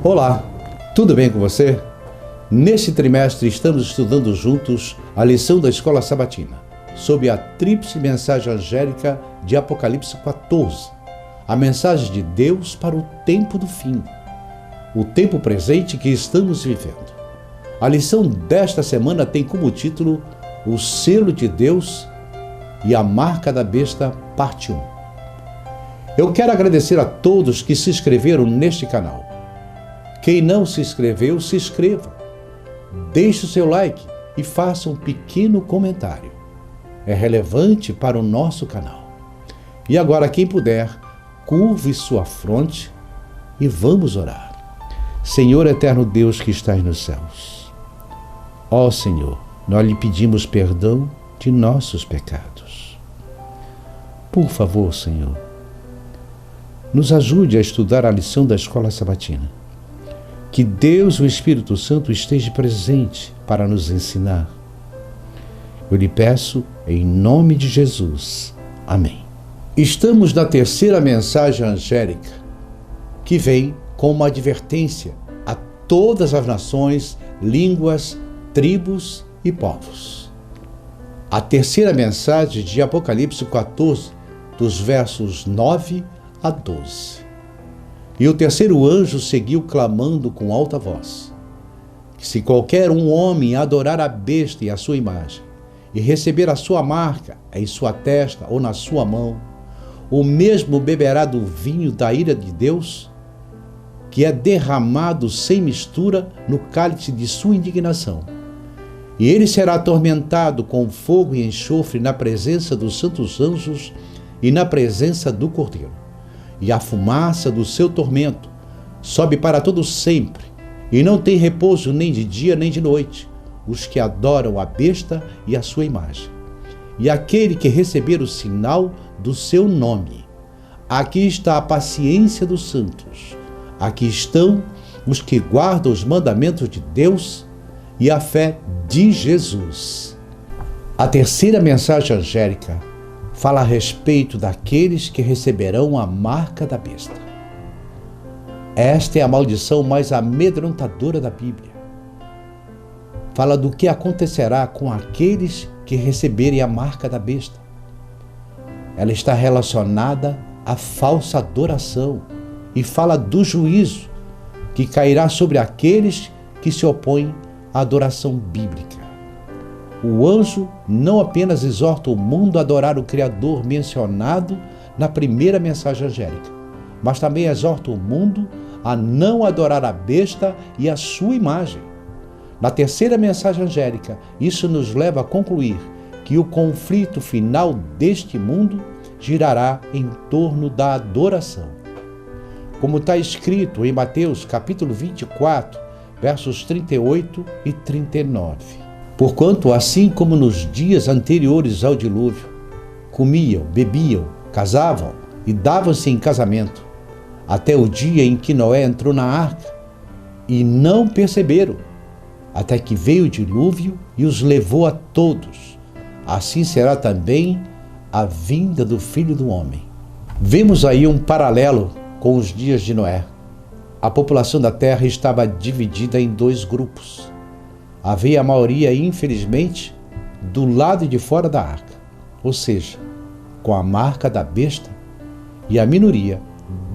Olá, tudo bem com você? Neste trimestre estamos estudando juntos a lição da Escola Sabatina, sob a tríplice mensagem angélica de Apocalipse 14, a mensagem de Deus para o tempo do fim, o tempo presente que estamos vivendo. A lição desta semana tem como título O Selo de Deus e a Marca da Besta, parte 1. Eu quero agradecer a todos que se inscreveram neste canal. Quem não se inscreveu, se inscreva. Deixe o seu like e faça um pequeno comentário. É relevante para o nosso canal. E agora, quem puder, curve sua fronte e vamos orar. Senhor eterno Deus que estás nos céus. Ó Senhor, nós lhe pedimos perdão de nossos pecados. Por favor, Senhor, nos ajude a estudar a lição da Escola Sabatina. Que Deus, o Espírito Santo, esteja presente para nos ensinar. Eu lhe peço em nome de Jesus. Amém. Estamos na terceira mensagem angélica, que vem com uma advertência a todas as nações, línguas, tribos e povos. A terceira mensagem de Apocalipse 14, dos versos 9 a 12. E o terceiro anjo seguiu clamando com alta voz, que se qualquer homem adorar a besta e a sua imagem, e receber a sua marca em sua testa ou na sua mão, o mesmo beberá do vinho da ira de Deus, que é derramado sem mistura no cálice de sua indignação. E ele será atormentado com fogo e enxofre na presença dos santos anjos e na presença do Cordeiro. E a fumaça do seu tormento sobe para todo sempre, e não tem repouso nem de dia nem de noite, os que adoram a besta e a sua imagem. E aquele que receber o sinal do seu nome. Aqui está a paciência dos santos. Aqui estão os que guardam os mandamentos de Deus e a fé de Jesus. A terceira mensagem angélica fala a respeito daqueles que receberão a marca da besta. Esta é a maldição mais amedrontadora da Bíblia. Fala do que acontecerá com aqueles que receberem a marca da besta. Ela está relacionada à falsa adoração e fala do juízo que cairá sobre aqueles que se opõem à adoração bíblica. O anjo não apenas exorta o mundo a adorar o Criador mencionado na primeira mensagem angélica, mas também exorta o mundo a não adorar a besta e a sua imagem. Na terceira mensagem angélica, isso nos leva a concluir que o conflito final deste mundo girará em torno da adoração. Como está escrito em Mateus capítulo 24, versos 38 e 39. Porquanto, assim como nos dias anteriores ao dilúvio, comiam, bebiam, casavam e davam-se em casamento, até o dia em que Noé entrou na arca, e não perceberam, até que veio o dilúvio e os levou a todos. Assim será também a vinda do Filho do Homem. Vemos aí um paralelo com os dias de Noé. A população da terra estava dividida em dois grupos. Havia a maioria, infelizmente, do lado de fora da arca, ou seja, com a marca da besta, e a minoria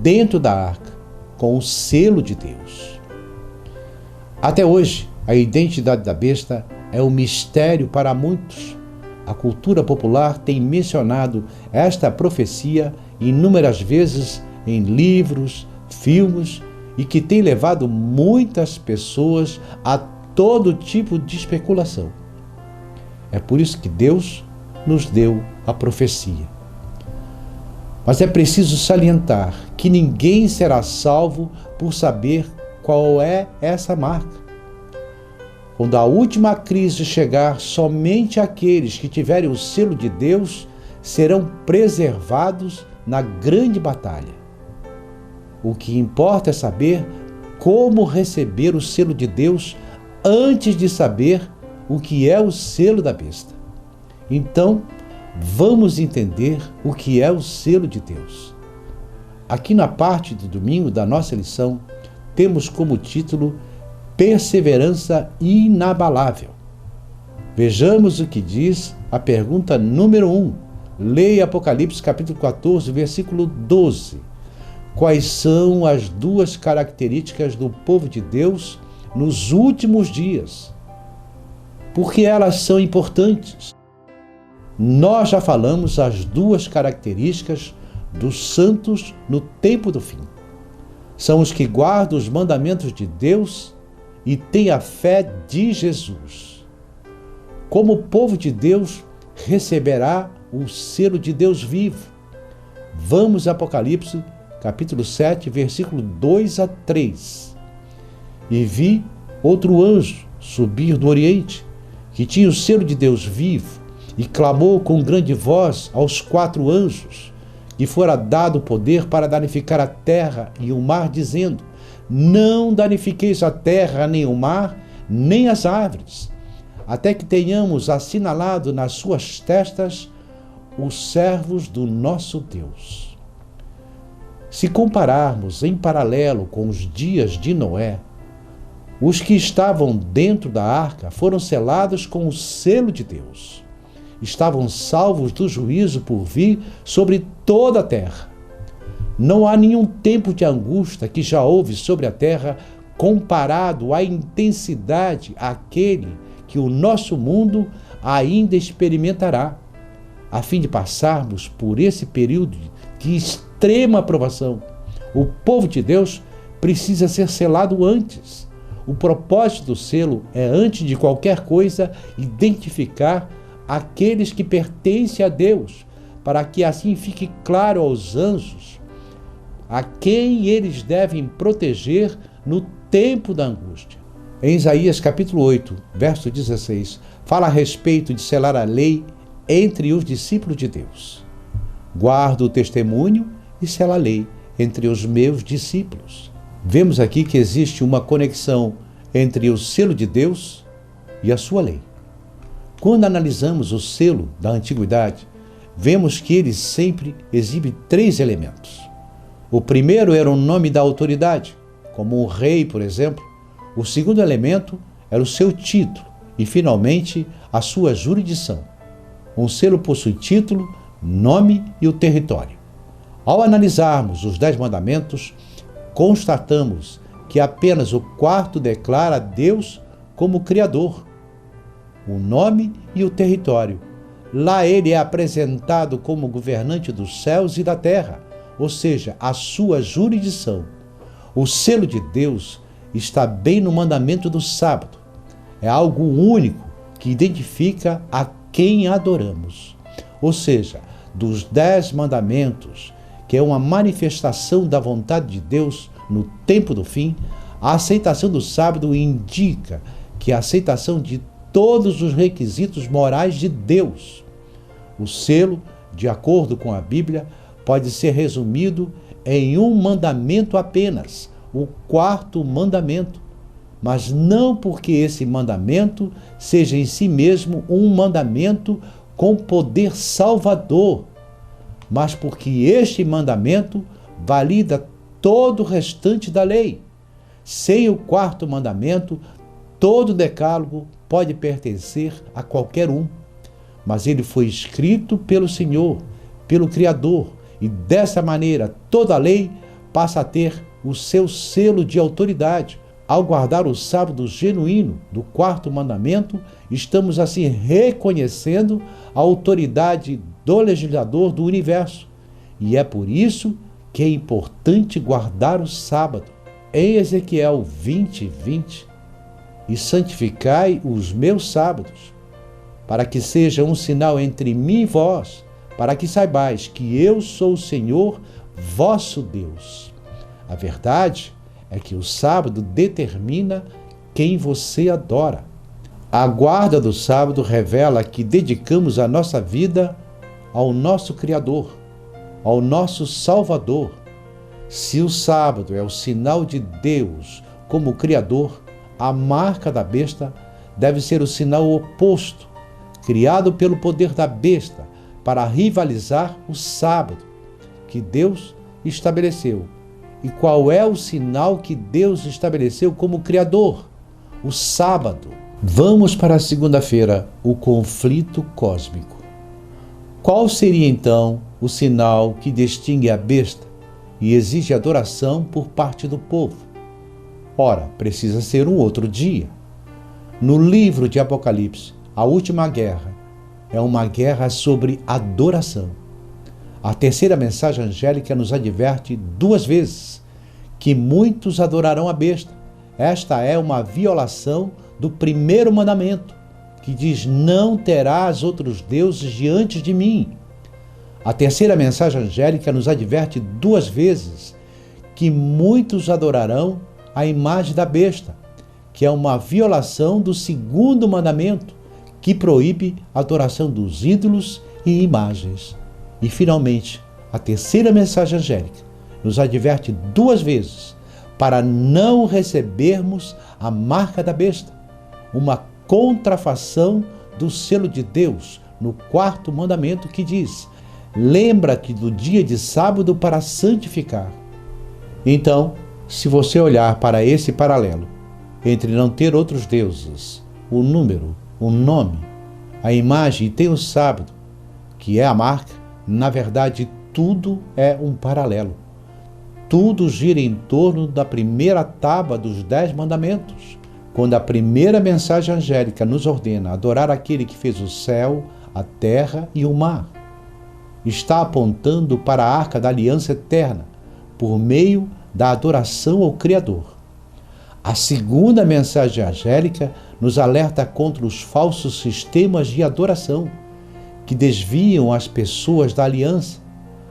dentro da arca, com o selo de Deus. Até hoje, a identidade da besta é um mistério para muitos. A cultura popular tem mencionado esta profecia inúmeras vezes em livros, filmes, e que tem levado muitas pessoas a todo tipo de especulação. É por isso que Deus nos deu a profecia. Mas é preciso salientar que ninguém será salvo por saber qual é essa marca. Quando a última crise chegar, somente aqueles que tiverem o selo de Deus serão preservados na grande batalha. O que importa é saber como receber o selo de Deus antes de saber o que é o selo da besta. Então, vamos entender o que é o selo de Deus. Aqui na parte do domingo da nossa lição, temos como título Perseverança Inabalável. Vejamos o que diz a pergunta número 1. Leia Apocalipse capítulo 14, versículo 12. Quais são as duas características do povo de Deus nos últimos dias? Por que elas são importantes? Nós já falamos as duas características dos santos no tempo do fim. São os que guardam os mandamentos de Deus e têm a fé de Jesus. Como o povo de Deus receberá o selo de Deus vivo? Vamos a Apocalipse, capítulo 7, versículo 2 a 3. E vi outro anjo subir do Oriente, que tinha o selo de Deus vivo, e clamou com grande voz aos 4 anjos, que fora dado o poder para danificar a terra e o mar, dizendo: não danifiqueis a terra, nem o mar, nem as árvores, até que tenhamos assinalado nas suas testas os servos do nosso Deus. Se compararmos em paralelo com os dias de Noé, os que estavam dentro da arca foram selados com o selo de Deus. Estavam salvos do juízo por vir sobre toda a terra. Não há nenhum tempo de angústia que já houve sobre a terra comparado à intensidade àquele que o nosso mundo ainda experimentará, a fim de passarmos por esse período de extrema provação. O povo de Deus precisa ser selado antes. O propósito do selo é, antes de qualquer coisa, identificar aqueles que pertencem a Deus, para que assim fique claro aos anjos a quem eles devem proteger no tempo da angústia. Em Isaías capítulo 8, verso 16, fala a respeito de selar a lei entre os discípulos de Deus. Guardo o testemunho e selo a lei entre os meus discípulos. Vemos aqui que existe uma conexão entre o selo de Deus e a sua lei. Quando analisamos o selo da antiguidade, vemos que ele sempre exibe 3 elementos. O primeiro era o nome da autoridade, como um rei, por exemplo. O segundo elemento era o seu título e, finalmente, a sua jurisdição. Um selo possui título, nome e o território. Ao analisarmos os 10 mandamentos, constatamos que apenas o 4º declara Deus como Criador, o nome e o território. Lá ele é apresentado como governante dos céus e da terra, ou seja, a sua jurisdição. O selo de Deus está bem no mandamento do sábado. É algo único que identifica a quem adoramos. Ou seja, dos 10 mandamentos, que é uma manifestação da vontade de Deus no tempo do fim, a aceitação do sábado indica que a aceitação de todos os requisitos morais de Deus. O selo, de acordo com a Bíblia, pode ser resumido em um mandamento apenas, o 4º mandamento, mas não porque esse mandamento seja em si mesmo um mandamento com poder salvador, mas porque este mandamento valida todo o restante da lei. Sem o 4º mandamento, todo o decálogo pode pertencer a qualquer um, mas ele foi escrito pelo Senhor, pelo Criador, e dessa maneira toda a lei passa a ter o seu selo de autoridade. Ao guardar o sábado genuíno do 4º mandamento, estamos assim reconhecendo a autoridade do legislador do universo. E é por isso que é importante guardar o sábado. Em Ezequiel 20, 20, e santificai os meus sábados, para que seja um sinal entre mim e vós, para que saibais que eu sou o Senhor, vosso Deus. A verdade é que o sábado determina quem você adora. A guarda do sábado revela que dedicamos a nossa vida ao nosso Criador, ao nosso Salvador. Se o sábado é o sinal de Deus como Criador, a marca da besta deve ser o sinal oposto, criado pelo poder da besta para rivalizar o sábado que Deus estabeleceu. E qual é o sinal que Deus estabeleceu como Criador? O sábado. Vamos para a segunda-feira, o conflito cósmico. Qual seria então o sinal que distingue a besta e exige adoração por parte do povo? Ora, precisa ser um outro dia. No livro de Apocalipse, a última guerra é uma guerra sobre adoração. A terceira mensagem angélica nos adverte 2 vezes que muitos adorarão a besta. Esta é uma violação do primeiro mandamento, que diz: não terás outros deuses diante de mim. A terceira mensagem angélica nos adverte 2 vezes que muitos adorarão a imagem da besta, que é uma violação do segundo mandamento, que proíbe a adoração dos ídolos e imagens. E, finalmente, a terceira mensagem angélica nos adverte 2 vezes para não recebermos a marca da besta, uma contrafação do selo de Deus no 4º mandamento, que diz: lembra-te do dia de sábado para santificar. Então, se você olhar para esse paralelo entre não ter outros deuses, o número, o nome, a imagem e tem o sábado, que é a marca, na verdade tudo é um paralelo. Tudo gira em torno da primeira tábua dos 10 mandamentos, quando a primeira mensagem angélica nos ordena adorar aquele que fez o céu, a terra e o mar. Está apontando para a arca da aliança eterna, por meio da adoração ao Criador. A segunda mensagem angélica nos alerta contra os falsos sistemas de adoração, que desviam as pessoas da aliança.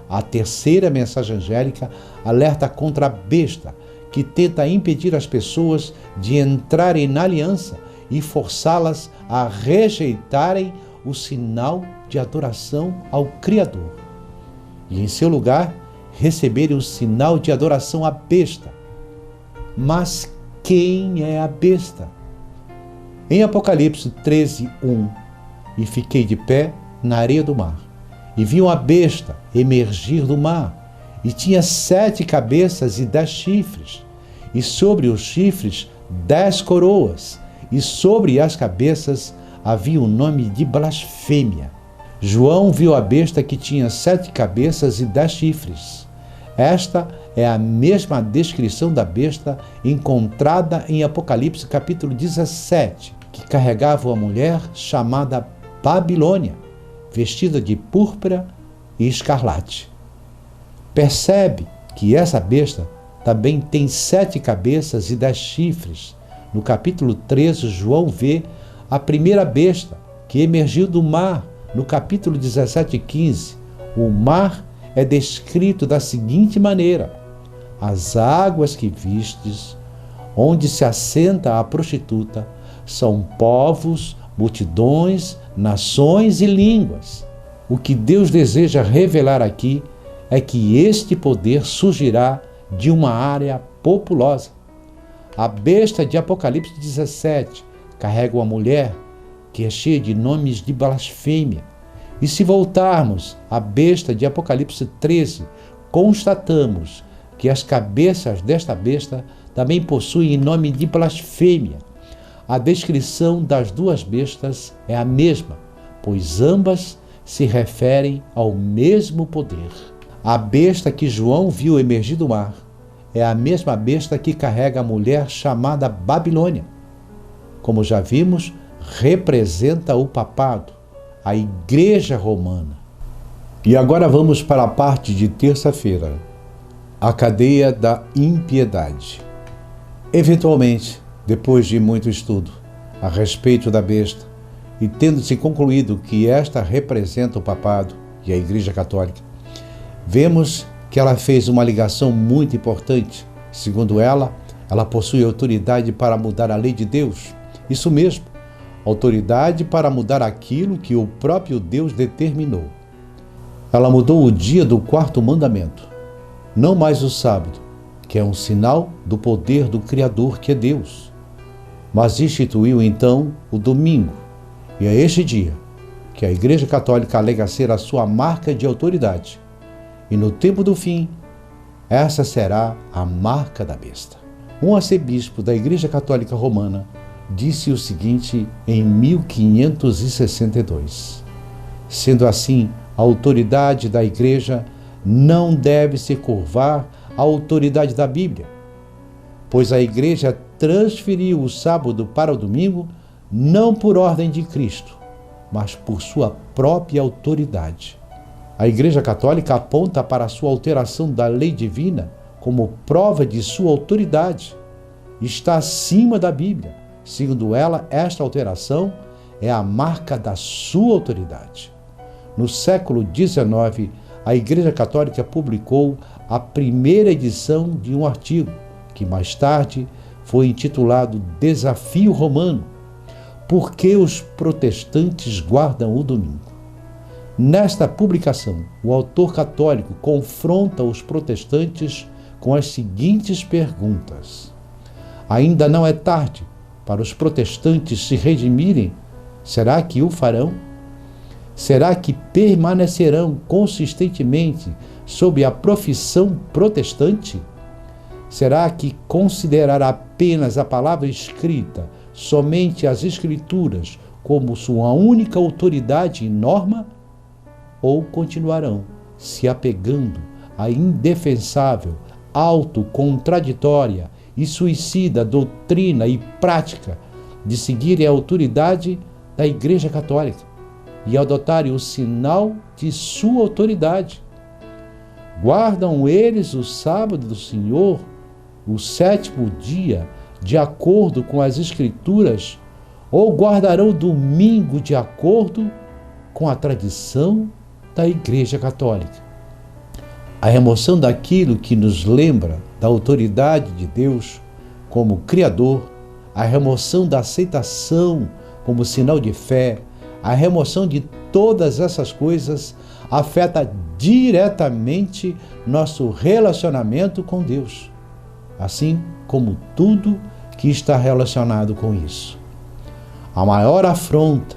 A terceira mensagem angélica alerta contra a besta, que tenta impedir as pessoas de entrarem na aliança e forçá-las a rejeitarem o sinal de adoração ao Criador, e em seu lugar receberem o sinal de adoração à besta. Mas quem é a besta? Em Apocalipse 13:1, e fiquei de pé na areia do mar, e vi uma besta emergir do mar, e tinha 7 cabeças e 10 chifres, e sobre os chifres 10 coroas, e sobre as cabeças havia um nome de blasfêmia. João viu a besta que tinha 7 cabeças e 10 chifres. Esta é a mesma descrição da besta encontrada em Apocalipse capítulo 17, que carregava uma mulher chamada Babilônia, vestida de púrpura e escarlate. Percebe que essa besta também tem 7 cabeças e 10 chifres. No capítulo 13, João vê a primeira besta que emergiu do mar. No capítulo 17:15, o mar é descrito da seguinte maneira: as águas que vistes, onde se assenta a prostituta, são povos, multidões, nações e línguas. O que Deus deseja revelar aqui é que este poder surgirá de uma área populosa. A besta de Apocalipse 17 carrega uma mulher que é cheia de nomes de blasfêmia. E se voltarmos à besta de Apocalipse 13, constatamos que as cabeças desta besta também possuem nome de blasfêmia. A descrição das 2 bestas é a mesma, pois ambas se referem ao mesmo poder. A besta que João viu emergir do mar é a mesma besta que carrega a mulher chamada Babilônia. Como já vimos, representa o papado, a Igreja Romana. E agora vamos para a parte de terça-feira, a cadeia da impiedade. Eventualmente, depois de muito estudo a respeito da besta, e tendo-se concluído que esta representa o papado e a Igreja Católica, vemos que ela fez uma ligação muito importante. Segundo ela possui autoridade para mudar a lei de Deus. Isso mesmo, autoridade para mudar aquilo que o próprio Deus determinou. Ela mudou o dia do 4º mandamento, não mais o sábado, que é um sinal do poder do Criador, que é Deus, mas instituiu então o domingo, e é este dia que a Igreja Católica alega ser a sua marca de autoridade. E no tempo do fim, Essa será a marca da besta. Um arcebispo da Igreja Católica Romana disse o seguinte em 1562. Sendo assim, a autoridade da Igreja não deve se curvar à autoridade da Bíblia, pois a Igreja transferiu o sábado para o domingo não por ordem de Cristo, mas por sua própria autoridade. A Igreja Católica aponta para a sua alteração da lei divina como prova de sua autoridade. Está acima da Bíblia. Segundo ela, esta alteração é a marca da sua autoridade. No século XIX, a Igreja Católica publicou a primeira edição de um artigo, que mais tarde foi intitulado Desafio Romano: Por que os protestantes guardam o domingo? Nesta publicação, o autor católico confronta os protestantes com as seguintes perguntas. Ainda não é tarde para os protestantes se redimirem? Será que o farão? Será que permanecerão consistentemente sob a profissão protestante? Será que considerará apenas a palavra escrita, somente as Escrituras, como sua única autoridade e norma? Ou continuarão se apegando à indefensável, autocontraditória e suicida doutrina e prática de seguirem a autoridade da Igreja Católica e adotarem o sinal de sua autoridade? Guardam eles o sábado do Senhor, o sétimo dia, de acordo com as Escrituras, ou guardarão o domingo de acordo com a tradição da Igreja Católica? A remoção daquilo que nos lembra da autoridade de Deus como Criador, a remoção da aceitação como sinal de fé, a remoção de todas essas coisas afeta diretamente nosso relacionamento com Deus, assim como tudo que está relacionado com isso. A maior afronta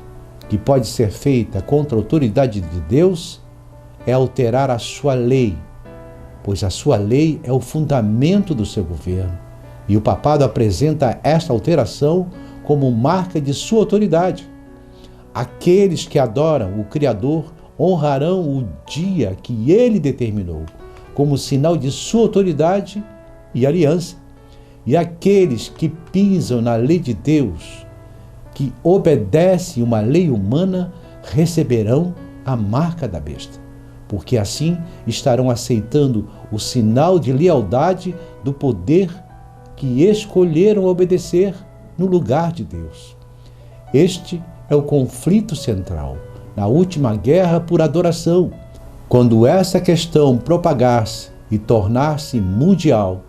que pode ser feita contra a autoridade de Deus é alterar a sua lei, pois a sua lei é o fundamento do seu governo, e o papado apresenta esta alteração como marca de sua autoridade. Aqueles que adoram o Criador honrarão o dia que ele determinou, como sinal de sua autoridade e aliança. E aqueles que pisam na lei de Deus, que obedecem uma lei humana, receberão a marca da besta, porque assim estarão aceitando o sinal de lealdade do poder que escolheram obedecer no lugar de Deus. Este é o conflito central na última guerra por adoração. Quando essa questão propagar-se e tornar-se mundial,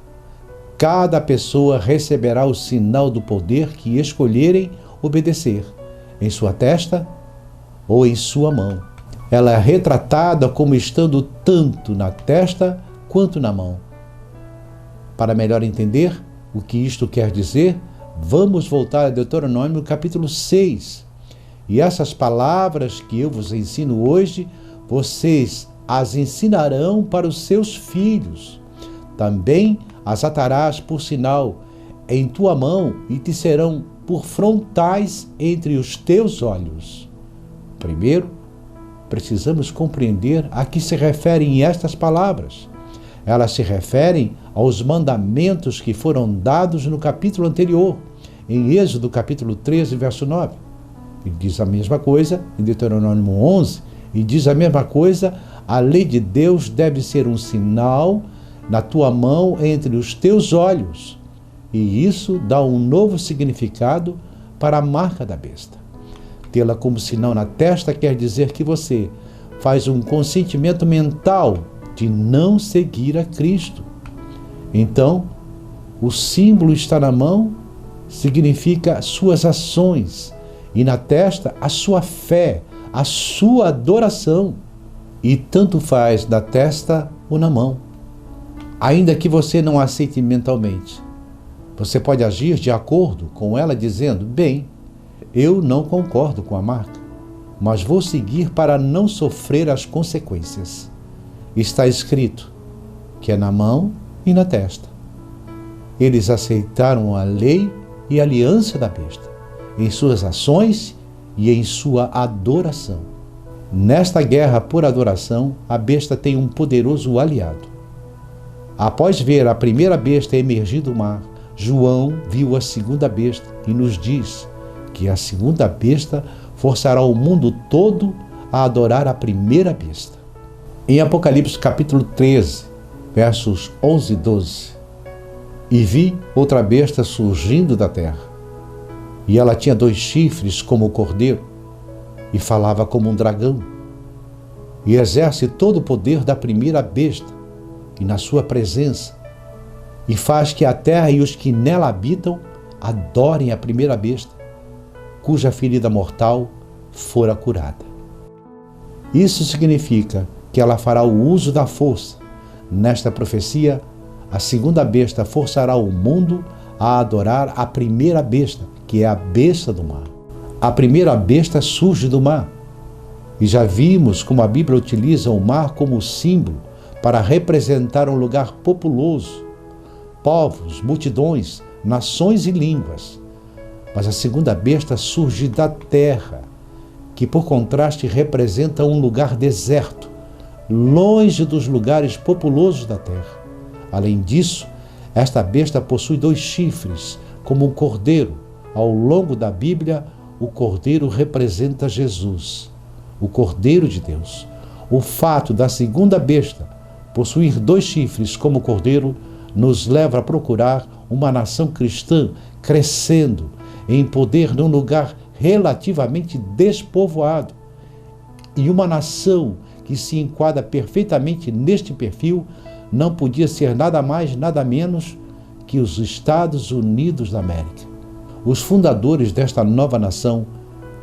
cada pessoa receberá o sinal do poder que escolherem obedecer, em sua testa ou em sua mão. Ela é retratada como estando tanto na testa quanto na mão. Para melhor entender o que isto quer dizer, vamos voltar a Deuteronômio capítulo 6. E essas palavras que eu vos ensino hoje, vocês as ensinarão para os seus filhos. Também as atarás por sinal em tua mão e te serão por frontais entre os teus olhos. Primeiro, precisamos compreender a que se referem estas palavras. Elas se referem aos mandamentos que foram dados no capítulo anterior, em Êxodo capítulo 13, verso 9. E diz a mesma coisa em Deuteronômio 11, e diz a mesma coisa: a lei de Deus deve ser um sinal na tua mão entre os teus olhos. E isso dá um novo significado para a marca da besta. Tê-la como sinal na testa quer dizer que você faz um consentimento mental de não seguir a Cristo. Então, o símbolo está na mão, significa suas ações, e na testa a sua fé, a sua adoração. E tanto faz na testa ou na mão. Ainda que você não aceite mentalmente, você pode agir de acordo com ela dizendo: bem, eu não concordo com a marca, mas vou seguir para não sofrer as consequências. Está escrito: que é na mão e na testa. Eles aceitaram a lei e a aliança da besta, em suas ações e em sua adoração. Nesta guerra por adoração, a besta tem um poderoso aliado. Após ver a primeira besta emergir do mar, João viu a segunda besta e nos diz que a segunda besta forçará o mundo todo a adorar a primeira besta. Em Apocalipse capítulo 13, versos 11 e 12, e vi outra besta surgindo da terra, e ela tinha 2 chifres como o cordeiro, e falava como um dragão, e exerce todo o poder da primeira besta, e na sua presença, e faz que a terra e os que nela habitam adorem a primeira besta, cuja ferida mortal fora curada. Isso significa que ela fará o uso da força. Nesta profecia, a segunda besta forçará o mundo a adorar a primeira besta, que é a besta do mar. A primeira besta surge do mar. E já vimos como a Bíblia utiliza o mar como símbolo para representar um lugar populoso, povos, multidões, nações e línguas. Mas a segunda besta surge da terra, que por contraste representa um lugar deserto, longe dos lugares populosos da terra. Além disso, esta besta possui 2 chifres, como um cordeiro. Ao longo da Bíblia, o cordeiro representa Jesus, o Cordeiro de Deus. O fato da segunda besta possuir 2 chifres como cordeiro nos leva a procurar uma nação cristã crescendo em poder num lugar relativamente despovoado. E uma nação que se enquadra perfeitamente neste perfil não podia ser nada mais, nada menos que os Estados Unidos da América. Os fundadores desta nova nação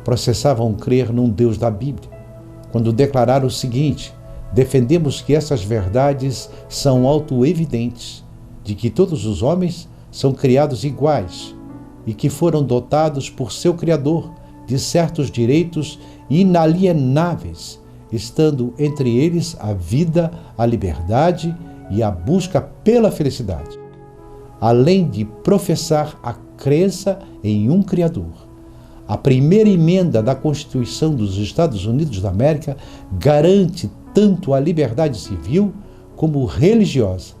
processavam crer num Deus da Bíblia, quando declararam o seguinte: defendemos que essas verdades são autoevidentes, de que todos os homens são criados iguais e que foram dotados por seu Criador de certos direitos inalienáveis, estando entre eles a vida, a liberdade e a busca pela felicidade, além de professar a crença em um Criador. A primeira emenda da Constituição dos Estados Unidos da América garante tanto a liberdade civil como religiosa.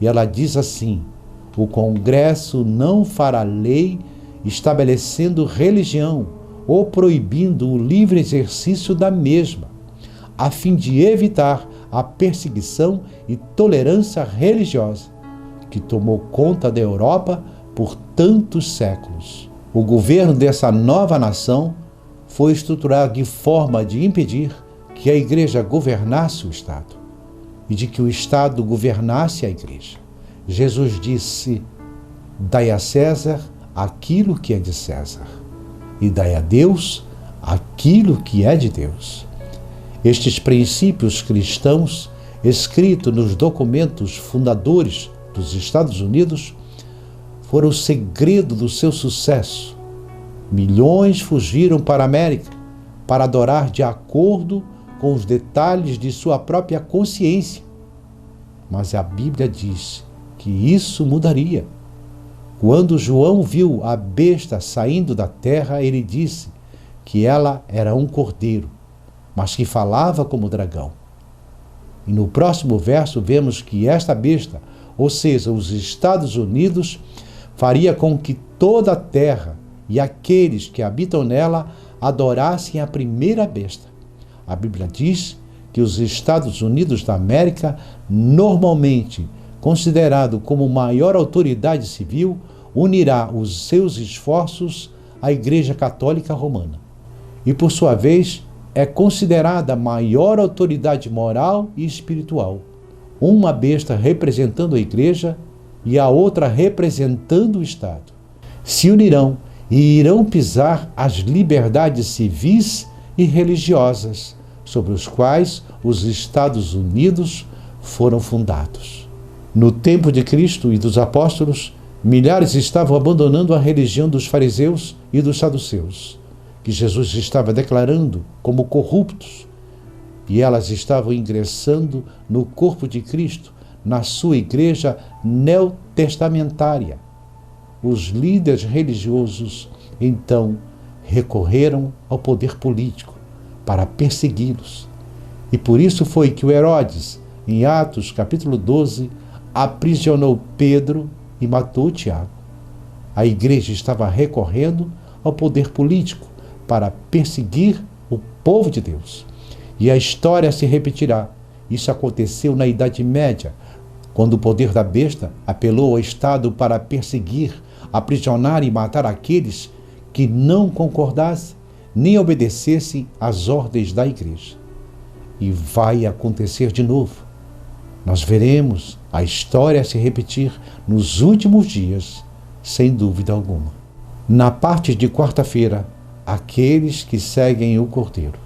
E ela diz assim: o Congresso não fará lei estabelecendo religião ou proibindo o livre exercício da mesma, a fim de evitar a perseguição e tolerância religiosa que tomou conta da Europa por tantos séculos. O governo dessa nova nação foi estruturado de forma de impedir que a Igreja governasse o Estado e de que o Estado governasse a Igreja. Jesus disse: dai a César aquilo que é de César e dai a Deus aquilo que é de Deus. Estes princípios cristãos, escritos nos documentos fundadores dos Estados Unidos, foram o segredo do seu sucesso. Milhões fugiram para a América para adorar de acordo com os detalhes de sua própria consciência. Mas a Bíblia diz que isso mudaria. Quando João viu a besta saindo da terra, ele disse que ela era um cordeiro, mas que falava como dragão. E no próximo verso vemos que esta besta, ou seja, os Estados Unidos, faria com que toda a terra e aqueles que habitam nela adorassem a primeira besta. A Bíblia diz que os Estados Unidos da América, normalmente considerado como maior autoridade civil, unirá os seus esforços à Igreja Católica Romana. E, por sua vez, é considerada a maior autoridade moral e espiritual. Uma besta representando a Igreja e a outra representando o Estado. Se unirão e irão pisar as liberdades civis e religiosas sobre os quais os Estados Unidos foram fundados. No tempo de Cristo e dos apóstolos, milhares estavam abandonando a religião dos fariseus e dos saduceus, que Jesus estava declarando como corruptos, e elas estavam ingressando no corpo de Cristo, na sua igreja neotestamentária. Os líderes religiosos, então, recorreram ao poder político para persegui-los. E por isso foi que o Herodes, em Atos capítulo 12, aprisionou Pedro e matou Tiago. A igreja estava recorrendo ao poder político para perseguir o povo de Deus. E a história se repetirá. Isso aconteceu na Idade Média, quando o poder da besta apelou ao Estado para perseguir, aprisionar e matar aqueles que não concordassem nem obedecessem às ordens da igreja. E vai acontecer de novo. Nós veremos a história se repetir nos últimos dias, sem dúvida alguma. Na parte de quarta-feira, aqueles que seguem o Cordeiro.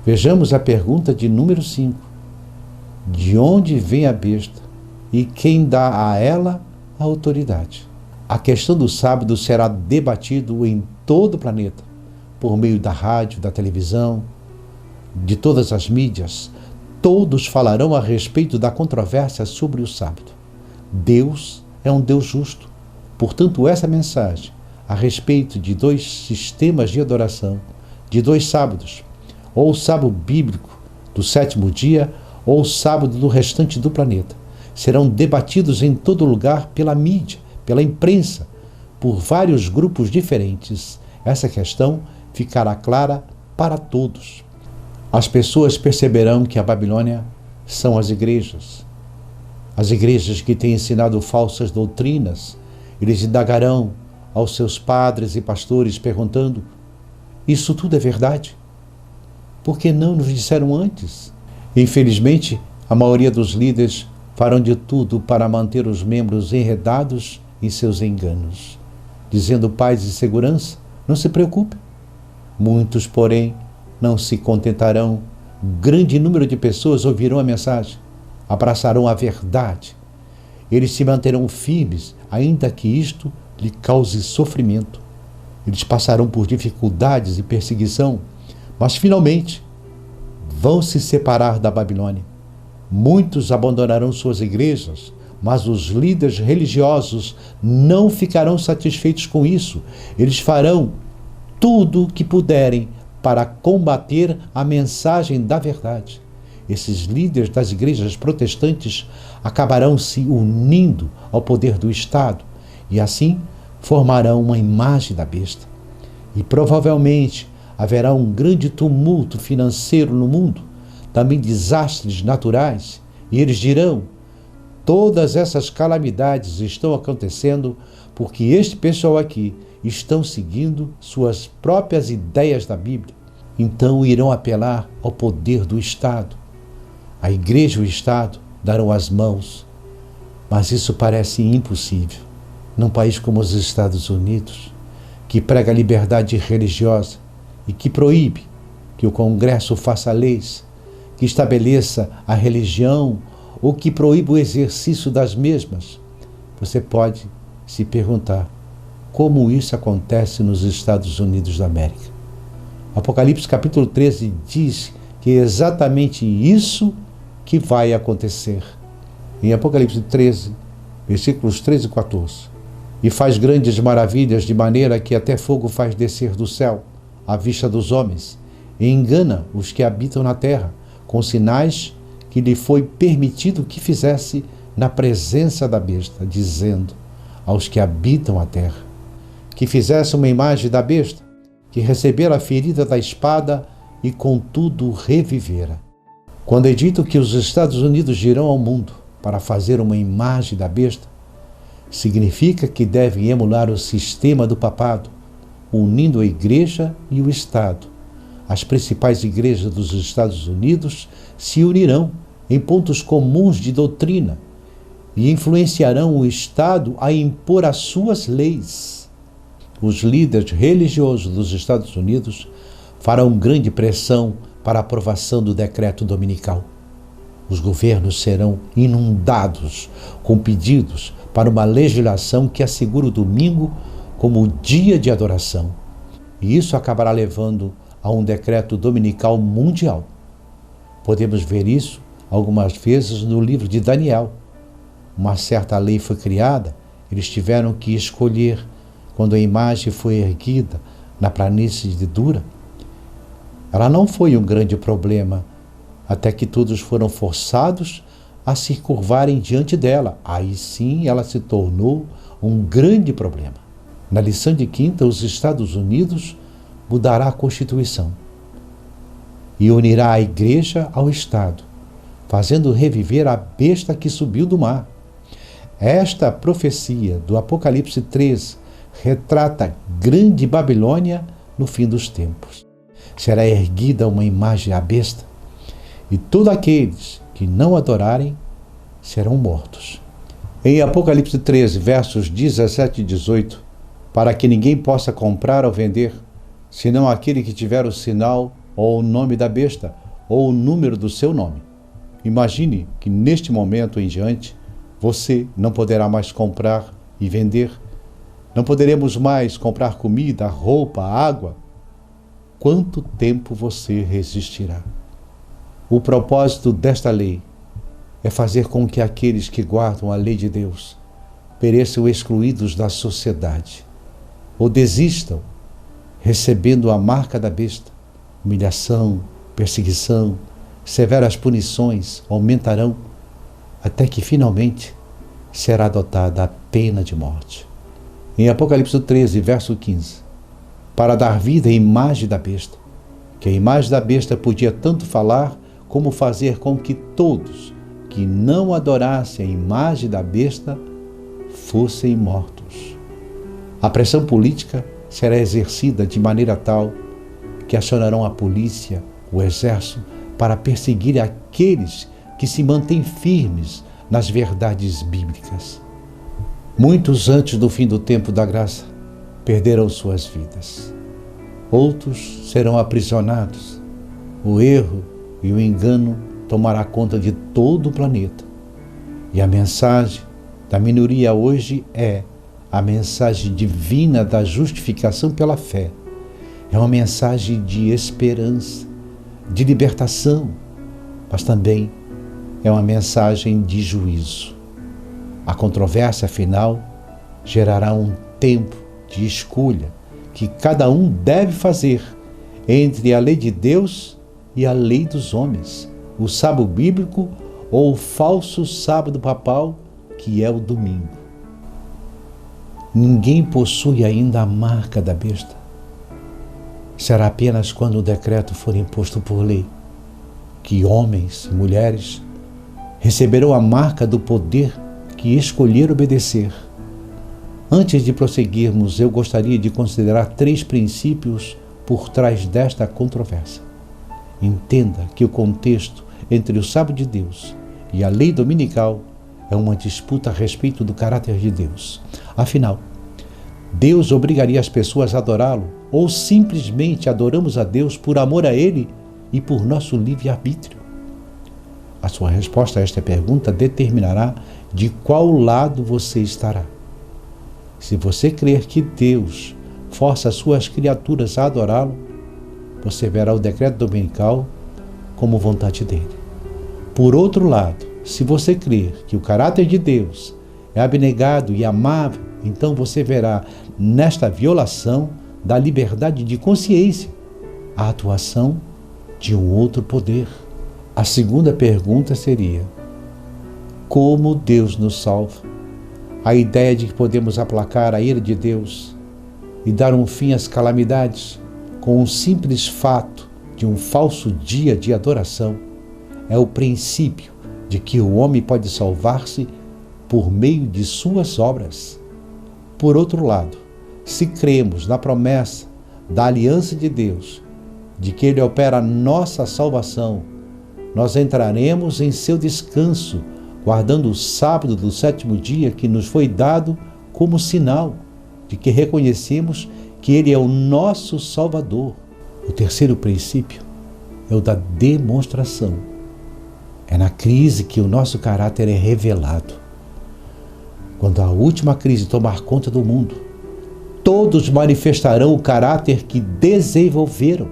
Vejamos a pergunta de número 5. De onde vem a besta e quem dá a ela a autoridade? A questão do sábado será debatido em todo o planeta, por meio da rádio, da televisão, de todas as mídias. Todos falarão a respeito da controvérsia sobre o sábado. Deus é um Deus justo. Portanto, essa mensagem a respeito de 2 sistemas de adoração, de 2 sábados, ou o sábado bíblico do 7º dia, ou o sábado do restante do planeta, serão debatidos em todo lugar pela mídia, pela imprensa, por vários grupos diferentes. Essa questão ficará clara para todos. As pessoas perceberão que a Babilônia são as igrejas que têm ensinado falsas doutrinas. Eles indagarão aos seus padres e pastores perguntando: isso tudo é verdade? Por que não nos disseram antes? Infelizmente, a maioria dos líderes farão de tudo para manter os membros enredados em seus enganos, dizendo paz e segurança, não se preocupe. Muitos, porém, não se contentarão. Grande número de pessoas ouvirão a mensagem, abraçarão a verdade. Eles se manterão firmes, ainda que isto lhe cause sofrimento. Eles passarão por dificuldades e perseguição, mas finalmente vão se separar da Babilônia. Muitos abandonarão suas igrejas, mas os líderes religiosos não ficarão satisfeitos com isso. Eles farão tudo o que puderem para combater a mensagem da verdade. Esses líderes das igrejas protestantes acabarão se unindo ao poder do Estado e assim formarão uma imagem da besta. E provavelmente haverá um grande tumulto financeiro no mundo, também desastres naturais, e eles dirão: todas essas calamidades estão acontecendo porque este pessoal aqui estão seguindo suas próprias ideias da Bíblia. Então irão apelar ao poder do Estado. A igreja e o Estado darão as mãos, mas isso parece impossível num país como os Estados Unidos, que prega a liberdade religiosa e que proíbe que o Congresso faça leis, que estabeleça a religião ou que proíba o exercício das mesmas. Você pode se perguntar como isso acontece nos Estados Unidos da América. Apocalipse capítulo 13 diz que é exatamente isso que vai acontecer. Em Apocalipse 13, versículos 13 e 14. E faz grandes maravilhas, de maneira que até fogo faz descer do céu, à vista dos homens, e engana os que habitam na terra, com sinais que lhe foi permitido que fizesse na presença da besta, dizendo aos que habitam a terra, que fizesse uma imagem da besta, que recebera a ferida da espada e contudo revivera. Quando é dito que os Estados Unidos girão ao mundo para fazer uma imagem da besta, significa que devem emular o sistema do papado, unindo a igreja e o Estado. As principais igrejas dos Estados Unidos se unirão em pontos comuns de doutrina e influenciarão o Estado a impor as suas leis. Os líderes religiosos dos Estados Unidos farão grande pressão para a aprovação do decreto dominical. Os governos serão inundados com pedidos para uma legislação que assegure o domingo como dia de adoração. E isso acabará levando a um decreto dominical mundial. Podemos ver isso algumas vezes no livro de Daniel, uma certa lei foi criada, eles tiveram que escolher quando a imagem foi erguida na planície de Dura. Ela não foi um grande problema, até que todos foram forçados a se curvarem diante dela. Aí sim ela se tornou um grande problema. Na lição de quinta, os Estados Unidos mudará a Constituição e unirá a Igreja ao Estado, fazendo reviver a besta que subiu do mar. Esta profecia do Apocalipse 13 retrata grande Babilônia no fim dos tempos. Será erguida uma imagem à besta, e todos aqueles que não adorarem serão mortos. Em Apocalipse 13, versos 17 e 18, para que ninguém possa comprar ou vender, senão aquele que tiver o sinal ou o nome da besta, ou o número do seu nome. Imagine que neste momento em diante, você não poderá mais comprar e vender, não poderemos mais comprar comida, roupa, água. Quanto tempo você resistirá? O propósito desta lei é fazer com que aqueles que guardam a lei de Deus pereçam excluídos da sociedade, ou desistam, recebendo a marca da besta. Humilhação, perseguição, severas punições aumentarão, até que finalmente será adotada a pena de morte. Em Apocalipse 13, verso 15, para dar vida à imagem da besta, que a imagem da besta podia tanto falar como fazer com que todos que não adorassem a imagem da besta fossem mortos. A pressão política será exercida de maneira tal que acionarão a polícia, o exército, para perseguir aqueles que se mantêm firmes nas verdades bíblicas. Muitos antes do fim do tempo da graça perderão suas vidas. Outros serão aprisionados. O erro e o engano tomará conta de todo o planeta. E a mensagem da minoria hoje é a mensagem divina da justificação pela fé. É uma mensagem de esperança, de libertação, mas também é uma mensagem de juízo. A controvérsia final gerará um tempo de escolha que cada um deve fazer entre a lei de Deus e a lei dos homens, o sábado bíblico ou o falso sábado papal, que é o domingo. Ninguém possui ainda a marca da besta. Será apenas quando o decreto for imposto por lei que homens e mulheres receberão a marca do poder que escolher obedecer. Antes de prosseguirmos, eu gostaria de considerar 3 princípios por trás desta controvérsia. Entenda que o contexto entre o sábado de Deus e a lei dominical é uma disputa a respeito do caráter de Deus. Afinal, Deus obrigaria as pessoas a adorá-lo ou simplesmente adoramos a Deus por amor a Ele e por nosso livre-arbítrio? A sua resposta a esta pergunta determinará de qual lado você estará. Se você crer que Deus força as suas criaturas a adorá-lo, você verá o decreto dominical como vontade dele. Por outro lado, se você crer que o caráter de Deus é abnegado e amável, então você verá nesta violação da liberdade de consciência a atuação de um outro poder. A segunda pergunta seria: como Deus nos salva? A ideia de que podemos aplacar a ira de Deus e dar um fim às calamidades com um simples fato de um falso dia de adoração é o princípio de que o homem pode salvar-se por meio de suas obras. Por outro lado, se cremos na promessa da aliança de Deus, de que Ele opera a nossa salvação, nós entraremos em seu descanso, guardando o sábado do 7º dia que nos foi dado como sinal de que reconhecemos que Ele é o nosso Salvador. O terceiro princípio é o da demonstração. É na crise que o nosso caráter é revelado. Quando a última crise tomar conta do mundo, todos manifestarão o caráter que desenvolveram.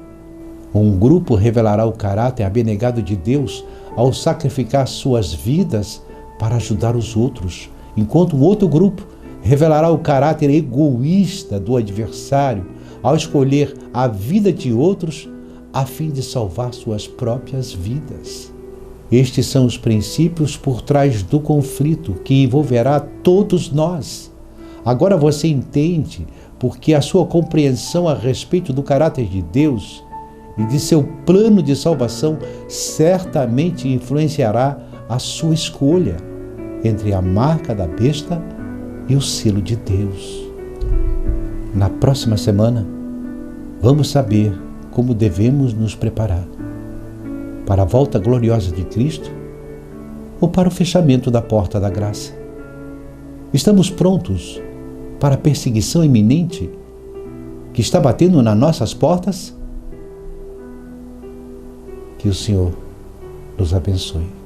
Um grupo revelará o caráter abnegado de Deus ao sacrificar suas vidas para ajudar os outros, enquanto o outro grupo revelará o caráter egoísta do adversário ao escolher a vida de outros a fim de salvar suas próprias vidas. Estes são os princípios por trás do conflito que envolverá todos nós. Agora você entende porque a sua compreensão a respeito do caráter de Deus e de seu plano de salvação certamente influenciará a sua escolha entre a marca da besta e o selo de Deus. Na próxima semana, vamos saber como devemos nos preparar para a volta gloriosa de Cristo ou para o fechamento da porta da graça. Estamos prontos para a perseguição iminente que está batendo nas nossas portas? Que o Senhor nos abençoe.